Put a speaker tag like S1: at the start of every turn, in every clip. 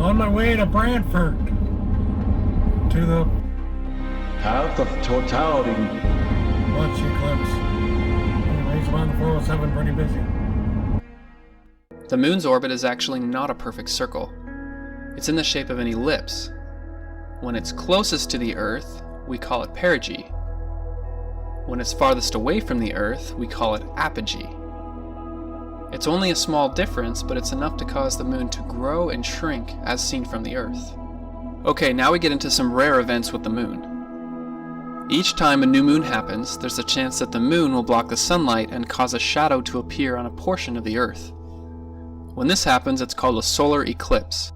S1: On my way to Brantford. To the
S2: Path of totality.
S1: watch eclipse. Anyways, I'm on the 407, pretty busy.
S3: The moon's orbit is actually not a perfect circle. It's in the shape of an ellipse. When it's closest to the Earth, we call it perigee. When it's farthest away from the Earth, we call it apogee. It's only a small difference, but it's enough to cause the moon to grow and shrink as seen from the Earth. Okay, now we get into some rare events with the moon. Each time a new moon happens, there's a chance that the moon will block the sunlight and cause a shadow to appear on a portion of the Earth. When this happens, it's called a solar eclipse.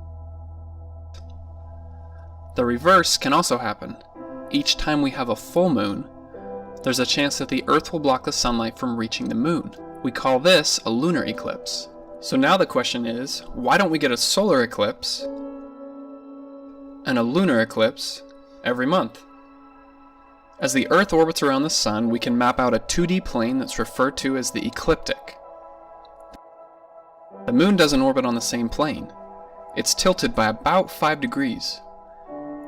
S3: The reverse can also happen. Each time we have a full moon, there's a chance that the Earth will block the sunlight from reaching the moon. We call this a lunar eclipse. So now the question is, why don't we get a solar eclipse and a lunar eclipse every month? As the Earth orbits around the Sun, we can map out a 2D plane that's referred to as the ecliptic. The moon doesn't orbit on the same plane. It's tilted by about 5 degrees.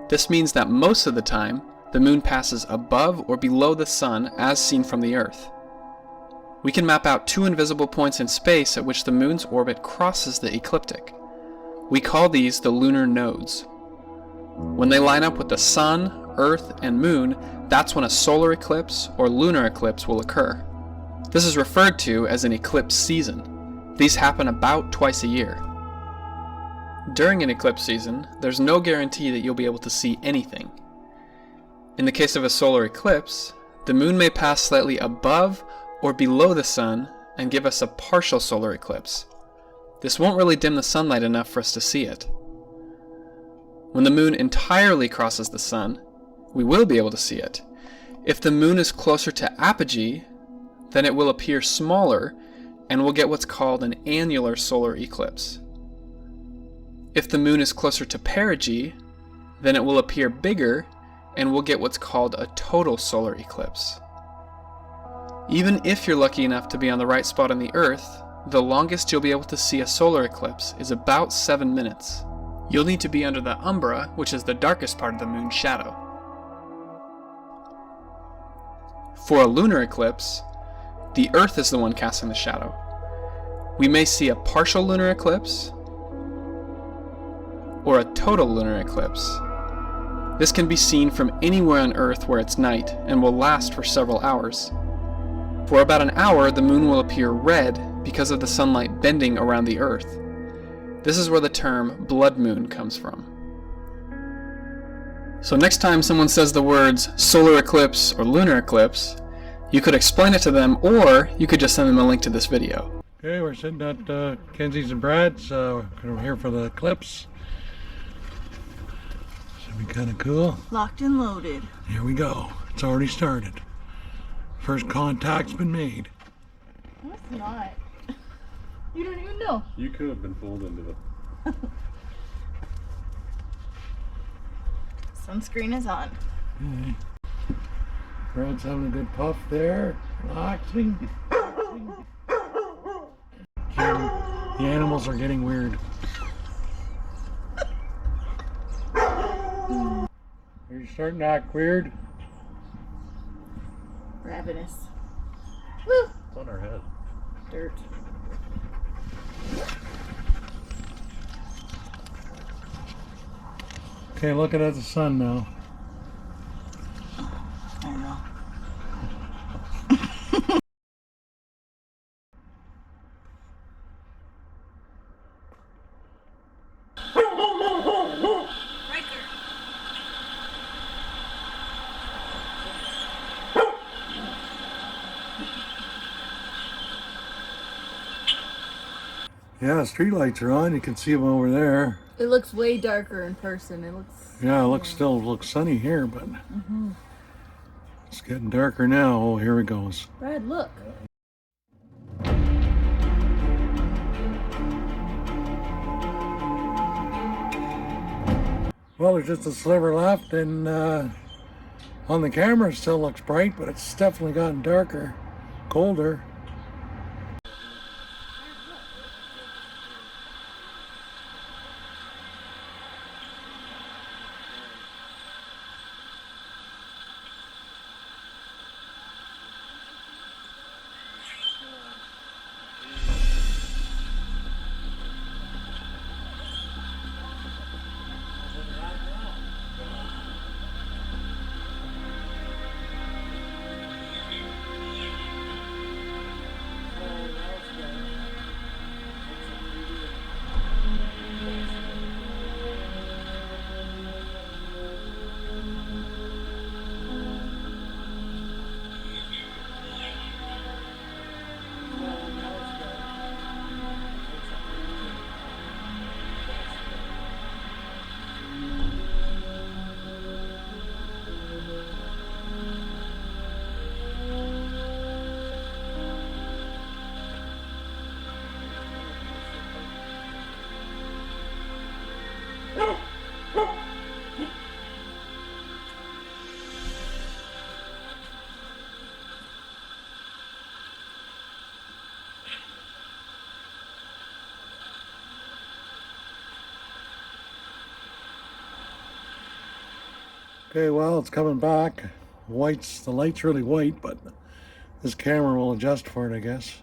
S3: This means that most of the time, the moon passes above or below the Sun as seen from the Earth. We can map out 2 invisible points in space at which the moon's orbit crosses the ecliptic. We call these the lunar nodes. When they line up with the Sun, Earth, and Moon, that's when a solar eclipse or lunar eclipse will occur. This is referred to as an eclipse season. These happen about twice a year. During an eclipse season, there's no guarantee that you'll be able to see anything. In the case of a solar eclipse, the moon may pass slightly above or below the Sun and give us a partial solar eclipse. This won't really dim the sunlight enough for us to see it. When the moon entirely crosses the Sun, we will be able to see it. If the moon is closer to apogee, then it will appear smaller and we'll get what's called an annular solar eclipse. If the moon is closer to perigee, then it will appear bigger and we'll get what's called a total solar eclipse. Even if you're lucky enough to be on the right spot on the Earth, the longest you'll be able to see a solar eclipse is about 7 minutes. You'll need to be under the umbra, which is the darkest part of the moon's shadow. For a lunar eclipse, the Earth is the one casting the shadow. We may see a partial lunar eclipse or a total lunar eclipse. This can be seen from anywhere on Earth where it's night and will last for several hours. For about an hour, the moon will appear red because of the sunlight bending around the Earth. This is where the term blood moon comes from. So next time someone says the words solar eclipse or lunar eclipse, you could explain it to them, or you could just send them a link to this video.
S1: Okay, we're sitting at Kenzie's and Brad's. We're here for the eclipse. Should be kind of cool.
S4: Locked and loaded.
S1: Here we go. It's already started. First contact's been made.
S4: No, it's not. You don't even know.
S2: You could have been fooled into it.
S4: Sunscreen is on.
S1: Okay. Brad's having a good puff there. Relaxing. The animals are getting weird. Are you starting to act weird?
S4: Ravenous. Woo!
S2: It's on our head.
S4: Dirt.
S1: Okay, looking at the sun now.
S4: I know.
S1: Yeah, street lights are on. You can see them over there.
S4: It looks way darker in person. It looks.
S1: Yeah, it still looks sunny here, but it's getting darker now. Oh, here it goes.
S4: Brad, look.
S1: Well, there's just a sliver left, and on the camera it still looks bright, but it's definitely gotten darker, colder. Okay, well, it's coming back. The light's really white, but this camera will adjust for it, I guess.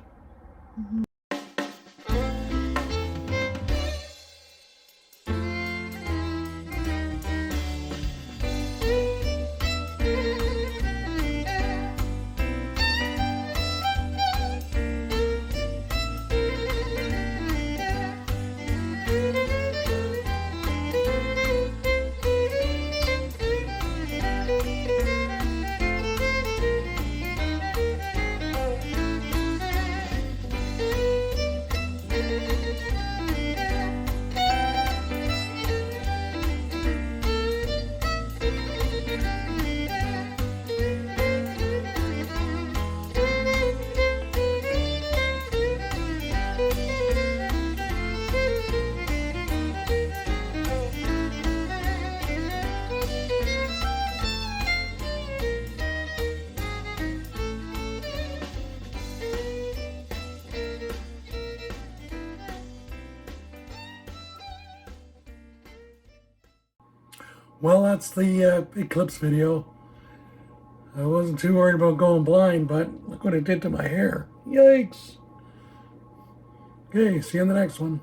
S1: Well, that's the eclipse video. I wasn't too worried about going blind, but look what it did to my hair. Yikes. Okay, see you in the next one.